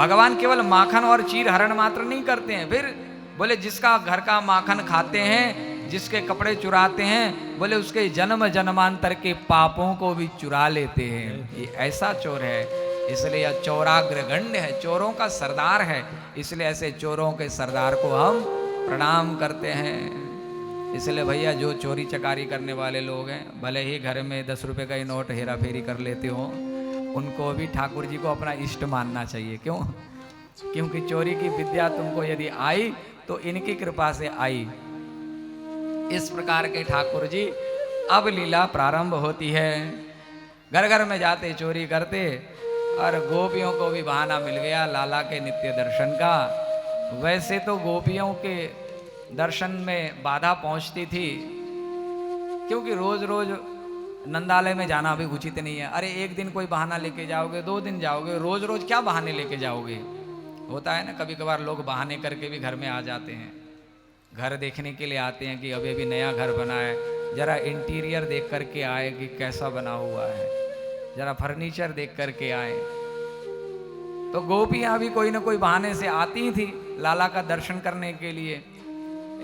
भगवान केवल माखन और चीर हरण मात्र नहीं करते हैं, फिर बोले जिसका घर का माखन खाते हैं, जिसके कपड़े चुराते हैं, बोले उसके जन्म जन्मांतर के पापों को भी चुरा लेते हैं। ये ऐसा चोर है, इसलिए यह चौराग्रगण्य है, चोरों का सरदार है, इसलिए ऐसे चोरों के सरदार को हम प्रणाम करते हैं। इसलिए भैया जो चोरी चकारी करने वाले लोग हैं, भले ही घर में 10 रुपए का ही नोट हेरा फेरी कर लेते हो, उनको भी ठाकुर जी को अपना इष्ट मानना चाहिए। क्यों? क्योंकि चोरी की विद्या तुमको यदि आई तो इनकी कृपा से आई। इस प्रकार के ठाकुर जी अब लीला प्रारंभ होती है। घर घर में जाते चोरी करते, और गोपियों को भी बहाना मिल गया लाला के नित्य दर्शन का। वैसे तो गोपियों के दर्शन में बाधा पहुंचती थी, क्योंकि रोज रोज नंदालय में जाना भी उचित नहीं है। अरे एक दिन कोई बहाना लेके जाओगे, 2 दिन जाओगे, रोज रोज क्या बहाने लेके जाओगे। होता है ना, कभी कभार लोग बहाने करके भी घर में आ जाते हैं। घर देखने के लिए आते हैं कि अभी अभी नया घर बना है, जरा इंटीरियर देख करके आए कि कैसा बना हुआ है, जरा फर्नीचर देख करके आए। तो गोपियां भी कोई ना कोई बहाने से आती थी लाला का दर्शन करने के लिए।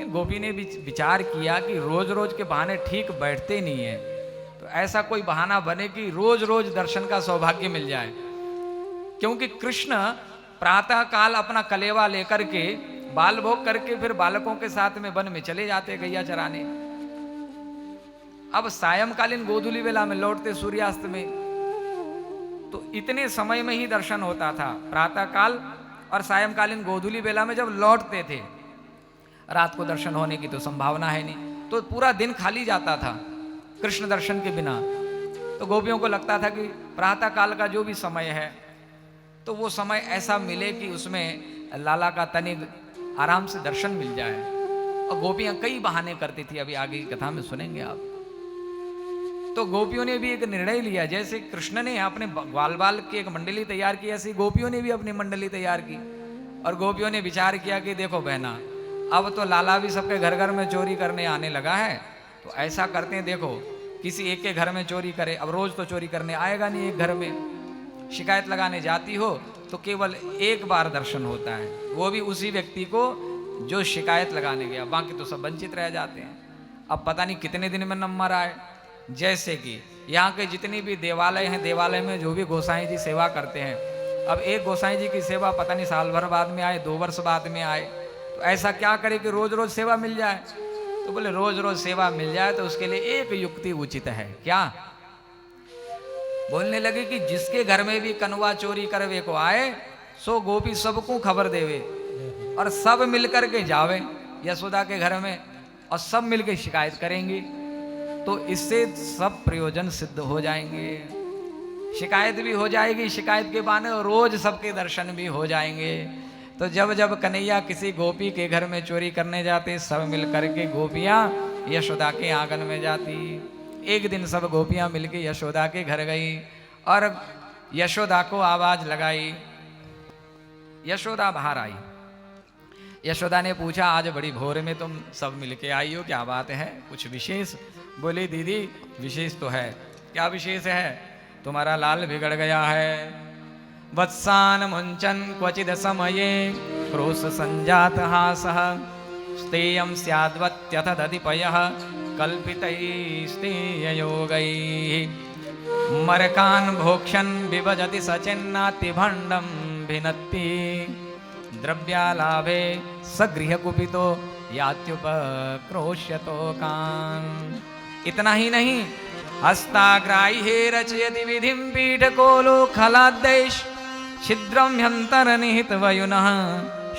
गोपी ने भी विचार किया कि रोज रोज के बहाने ठीक बैठते नहीं है, तो ऐसा कोई बहाना बने कि रोज रोज दर्शन का सौभाग्य मिल जाए। क्योंकि कृष्ण प्रातः काल अपना कलेवा लेकर के बाल भोग करके फिर बालकों के साथ में वन में चले जाते गैया चराने। अब सायंकालीन गोधूली वेला में लौटते सूर्यास्त में, तो इतने समय में ही दर्शन होता था, प्रातः काल और सायंकालीन गोधूली वेला में जब लौटते थे। रात को दर्शन होने की तो संभावना है नहीं, तो पूरा दिन खाली जाता था कृष्ण दर्शन के बिना। तो गोपियों को लगता था कि प्रातः काल का जो भी समय है, तो वो समय ऐसा मिले कि उसमें लाला का तनिक आराम से दर्शन मिल जाए। और गोपियां कई बहाने करती थी, अभी आगे की कथा में सुनेंगे आप। तो गोपियों ने भी एक निर्णय लिया, जैसे कृष्ण ने अपने ग्वाल बाल की एक मंडली तैयार की, ऐसी गोपियों ने भी अपनी मंडली तैयार की। और गोपियों ने विचार किया कि देखो बहना, अब तो लाला भी सबके घर घर में चोरी करने आने लगा है, तो ऐसा करते हैं, देखो किसी एक के घर में चोरी करे। अब रोज तो चोरी करने आएगा नहीं एक घर में, शिकायत लगाने जाती हो तो केवल एक बार दर्शन होता है, वो भी उसी व्यक्ति को जो शिकायत लगाने गया, बाकी तो सब वंचित रह जाते हैं। अब पता नहीं कितने दिन में नंबर आए। जैसे कि यहाँ के जितनी भी देवालय हैं, देवालय में जो भी गोसाई जी सेवा करते हैं, अब एक गोसाई जी की सेवा पता नहीं साल भर बाद में आए, 2 वर्ष बाद में आए, तो ऐसा क्या करे कि रोज रोज सेवा मिल जाए। तो बोले रोज रोज सेवा मिल जाए तो उसके लिए एक युक्ति उचित है। क्या? बोलने लगे कि जिसके घर में भी कनवा चोरी करवे को आए, सो गोपी सबको खबर देवे और सब मिलकर के जावे यशोदा के घर में, और सब मिलकर शिकायत करेंगे, तो इससे सब प्रयोजन सिद्ध हो जाएंगे। शिकायत भी हो जाएगी, शिकायत के बहाने रोज सबके दर्शन भी हो जाएंगे। तो जब जब कन्हैया किसी गोपी के घर में चोरी करने जाते, सब मिलकर के गोपियां यशोदा के आंगन में जाती। एक दिन सब गोपियां मिलके यशोदा के घर गई और यशोदा को आवाज लगाई। यशोदा बाहर आई। यशोदा ने पूछा, आज बड़ी भोर में तुम सब मिलके आई हो, क्या बात है, कुछ विशेष? बोली, दीदी विशेष तो है। क्या विशेष है? तुम्हारा लाल बिगड़ गया है। वत्सान मुंचन क्वचिद समये क्रोश संजात हासः स्तेयं स्याद्वत्यथ दधिपयः कल्पितैस्तेययोगैः मरकान् भोक्ष्यन् विभजति सचिन्नातिभण्डं भिनत्ति द्रव्यालाभे सगृहकुपितो यात्युपक्रोश्यतो कान्। इतना ही नहीं, हस्ताग्राह्ये रचयति विधिं पीठकोलो खलाद्दैश् छिद्रं ह्यन्तर्निहितवयुनः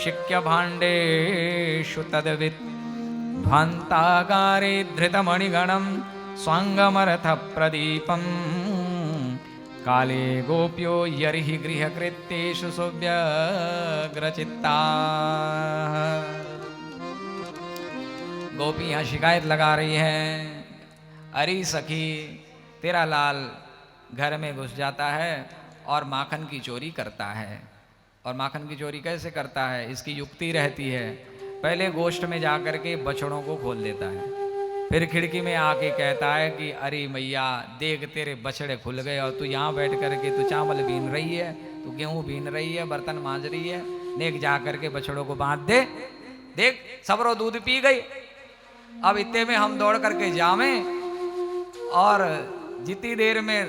शिक्यभाण्डेषु तद्वित् ध्वान्तागारे धृतमणिगणं स्वाङ्गमरथप्रदीपं काले गोप्यो यर्हि गृहकृत्येषु सुव्यग्रचित्ताः। गोपियाँ शिकायत लगा रही हैं, अरे सखी, तेरा लाल घर में घुस जाता है और माखन की चोरी करता है। और माखन की चोरी कैसे करता है? इसकी युक्ति रहती है, पहले गोष्ठ में जाकर के बछड़ों को खोल देता है, फिर खिड़की में आके कहता है कि अरे मैया देख तेरे बछड़े खुल गए और तू यहाँ बैठ करके तू चावल बीन रही है, तो तू गेहूं बीन रही है, बर्तन मांज रही है, नेक जा करके बछड़ों को बांध दे। देख सबरो दूध पी गई, अब इतने में हम दौड़ करके जावे और जितनी देर में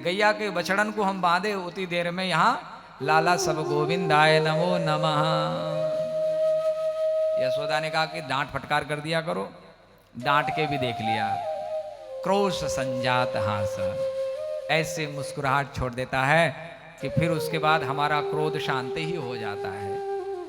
गैया के बछड़न को हम बांधे उतनी देर में यहाँ लाला सब गोविंदाय नमो नमः। यशोदा ने कहा कि डांट फटकार कर दिया करो, डांट के भी देख लिया। क्रोश संजात हास, ऐसे मुस्कुराहट छोड़ देता है कि फिर उसके बाद हमारा क्रोध शांत ही हो जाता है।